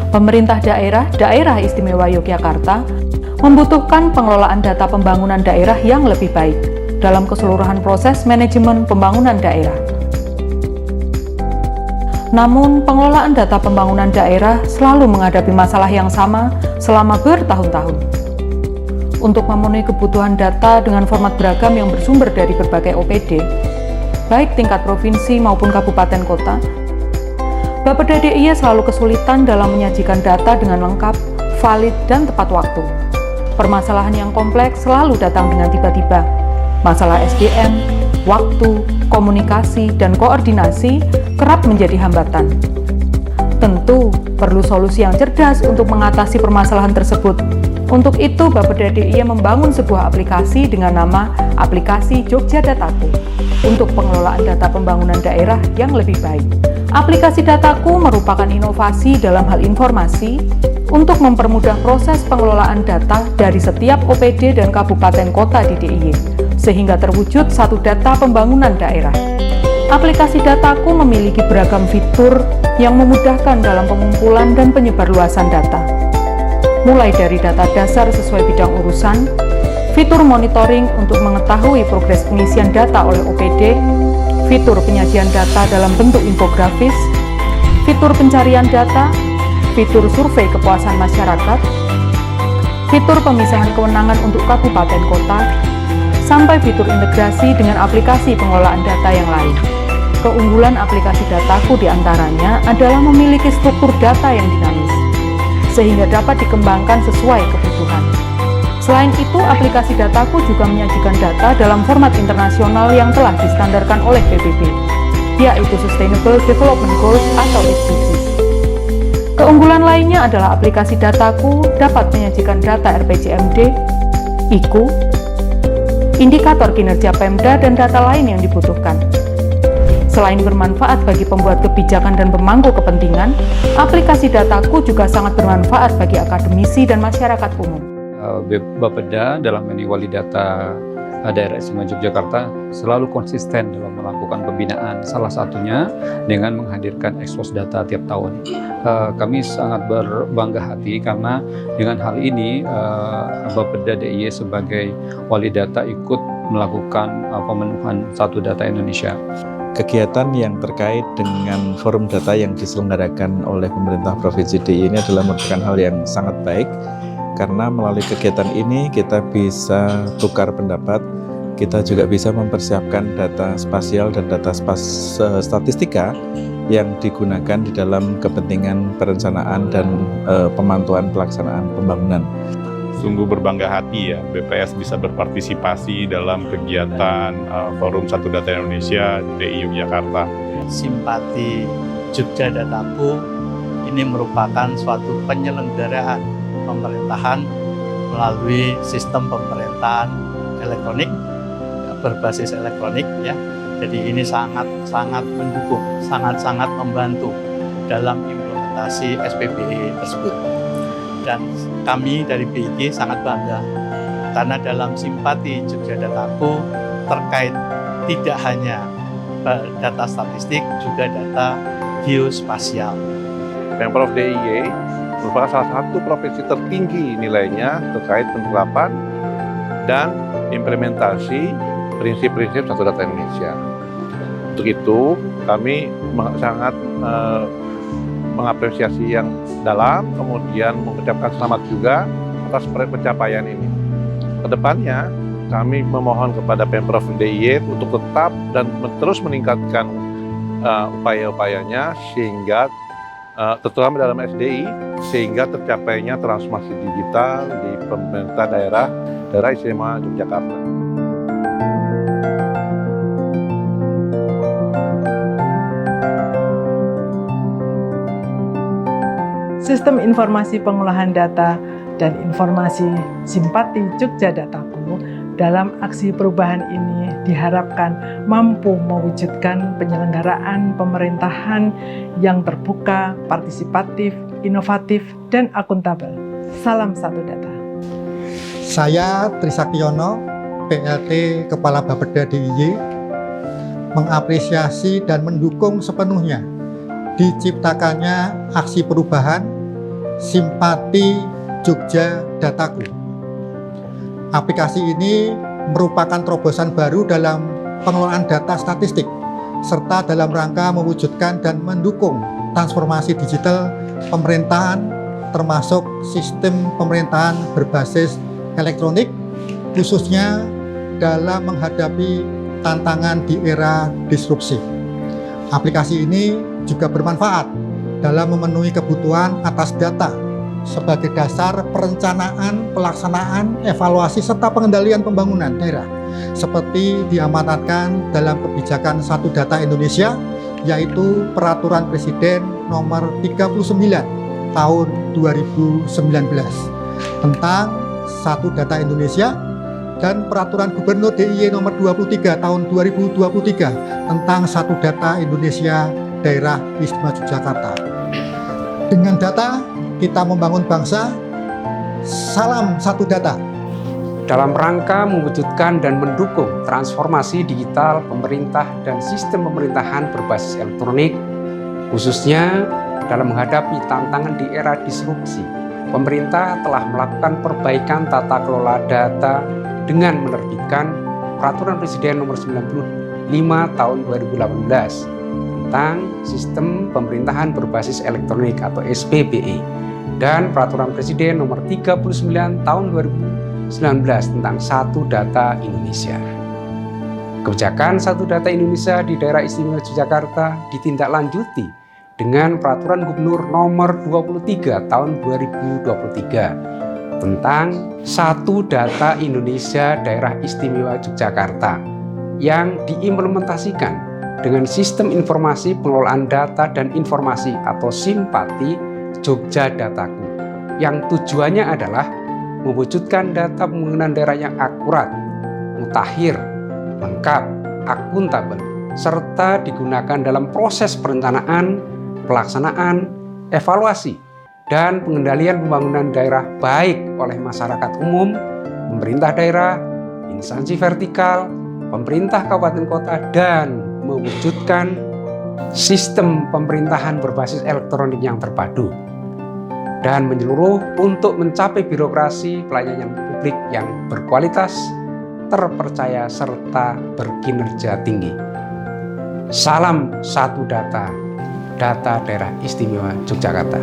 Pemerintah Daerah Istimewa Yogyakarta membutuhkan pengelolaan data pembangunan daerah yang lebih baik dalam keseluruhan proses manajemen pembangunan daerah. Namun, pengelolaan data pembangunan daerah selalu menghadapi masalah yang sama selama bertahun-tahun. Untuk memenuhi kebutuhan data dengan format beragam yang bersumber dari berbagai OPD, baik tingkat provinsi maupun kabupaten kota, Bapeda DIY selalu kesulitan dalam menyajikan data dengan lengkap, valid, dan tepat waktu. Permasalahan yang kompleks selalu datang dengan tiba-tiba. Masalah SDM, waktu, komunikasi, dan koordinasi kerap menjadi hambatan. Tentu, perlu solusi yang cerdas untuk mengatasi permasalahan tersebut. Untuk itu, Bapeda DIY membangun sebuah aplikasi dengan nama Aplikasi Jogja Dataku untuk pengelolaan data pembangunan daerah yang lebih baik. Aplikasi Dataku merupakan inovasi dalam hal informasi untuk mempermudah proses pengelolaan data dari setiap OPD dan kabupaten kota di DIY, sehingga terwujud satu data pembangunan daerah. Aplikasi Dataku memiliki beragam fitur yang memudahkan dalam pengumpulan dan penyebarluasan data. Mulai dari data dasar sesuai bidang urusan, fitur monitoring untuk mengetahui progres pengisian data oleh OPD, fitur penyajian data dalam bentuk infografis, fitur pencarian data, fitur survei kepuasan masyarakat, fitur pemisahan kewenangan untuk kabupaten kota, sampai fitur integrasi dengan aplikasi pengelolaan data yang lain. Keunggulan aplikasi Dataku diantaranya adalah memiliki struktur data yang dinamis, sehingga dapat dikembangkan sesuai kebutuhan. Selain itu, aplikasi Dataku juga menyajikan data dalam format internasional yang telah distandarkan oleh PBB, yaitu Sustainable Development Goals atau SDGs. Keunggulan lainnya adalah aplikasi Dataku dapat menyajikan data RPJMD, IKU, indikator kinerja Pemda, dan data lain yang dibutuhkan. Selain bermanfaat bagi pembuat kebijakan dan pemangku kepentingan, aplikasi Dataku juga sangat bermanfaat bagi akademisi dan masyarakat umum. Bapeda dalam ini Wali Data Daerah Istimewa Yogyakarta selalu konsisten dalam melakukan pembinaan, salah satunya dengan menghadirkan ekspos data tiap tahun. Kami sangat berbangga hati karena dengan hal ini Bapeda DIY sebagai Wali Data ikut melakukan pemenuhan Satu Data Indonesia. Kegiatan yang terkait dengan forum data yang diselenggarakan oleh pemerintah Provinsi DIY ini adalah merupakan hal yang sangat baik, karena melalui kegiatan ini kita bisa tukar pendapat, kita juga bisa mempersiapkan data spasial dan data statistika yang digunakan di dalam kepentingan perencanaan dan pemantauan pelaksanaan pembangunan. Sungguh berbangga hati ya, BPS bisa berpartisipasi dalam kegiatan Forum Satu Data Indonesia DIY Yogyakarta. Simpati Jogja Dataku ini merupakan suatu penyelenggaraan pemerintahan melalui sistem pemerintahan elektronik, berbasis elektronik ya. Jadi ini sangat mendukung, sangat membantu dalam implementasi SPBE tersebut. Dan kami dari BID sangat bangga karena dalam Simpati Jogja Dataku terkait tidak hanya data statistik, juga data geospasial. Pemprov DIY merupakan salah satu provinsi tertinggi nilainya terkait penerapan dan implementasi prinsip-prinsip Satu Data Indonesia. Untuk itu, kami sangat mengapresiasi yang dalam, kemudian mengucapkan selamat juga atas pencapaian ini. Kedepannya, kami memohon kepada Pemprov DIY untuk tetap dan terus meningkatkan upaya-upayanya sehingga terutama dalam SDI, sehingga tercapainya transformasi digital di pemerintah daerah Istimewa Yogyakarta. Sistem informasi pengolahan data dan informasi Simpati Jogja Dataku dalam aksi perubahan ini diharapkan mampu mewujudkan penyelenggaraan pemerintahan yang terbuka, partisipatif, inovatif, dan akuntabel. Salam Satu Data. Saya Trisakyono, PLT Kepala Bapeda DIY, mengapresiasi dan mendukung sepenuhnya diciptakannya aksi perubahan Simpati Jogja Dataku. Aplikasi ini merupakan terobosan baru dalam pengelolaan data statistik serta dalam rangka mewujudkan dan mendukung transformasi digital pemerintahan termasuk sistem pemerintahan berbasis elektronik khususnya dalam menghadapi tantangan di era disrupsi. Aplikasi ini juga bermanfaat dalam memenuhi kebutuhan atas data sebagai dasar perencanaan, pelaksanaan, evaluasi, serta pengendalian pembangunan daerah seperti diamanatkan dalam kebijakan Satu Data Indonesia, yaitu Peraturan Presiden Nomor 39 Tahun 2019 tentang Satu Data Indonesia dan Peraturan Gubernur DIY Nomor 23 Tahun 2023 tentang Satu Data Indonesia Daerah Istimewa Yogyakarta. Dengan data, kita membangun bangsa. Salam Satu Data. Dalam rangka mewujudkan dan mendukung transformasi digital pemerintah dan sistem pemerintahan berbasis elektronik, khususnya dalam menghadapi tantangan di era disrupsi, pemerintah telah melakukan perbaikan tata kelola data dengan menerbitkan Peraturan Presiden Nomor 95 Tahun 2018 tentang Sistem Pemerintahan Berbasis Elektronik atau SPBE dan Peraturan Presiden Nomor 39 Tahun 2019 tentang Satu Data Indonesia. Kebijakan Satu Data Indonesia di Daerah Istimewa Yogyakarta ditindaklanjuti dengan Peraturan Gubernur Nomor 23 Tahun 2023 tentang Satu Data Indonesia Daerah Istimewa Yogyakarta yang diimplementasikan dengan Sistem Informasi Pengelolaan Data dan Informasi atau Simpati Jogja Dataku, yang tujuannya adalah mewujudkan data pembangunan daerah yang akurat, mutakhir, lengkap, akuntabel, serta digunakan dalam proses perencanaan, pelaksanaan, evaluasi, dan pengendalian pembangunan daerah baik oleh masyarakat umum, pemerintah daerah, instansi vertikal, pemerintah kabupaten kota, dan mewujudkan sistem pemerintahan berbasis elektronik yang terpadu dan menyeluruh untuk mencapai birokrasi pelayanan publik yang berkualitas, terpercaya, serta berkinerja tinggi. Salam Satu Data, Data Daerah Istimewa Yogyakarta.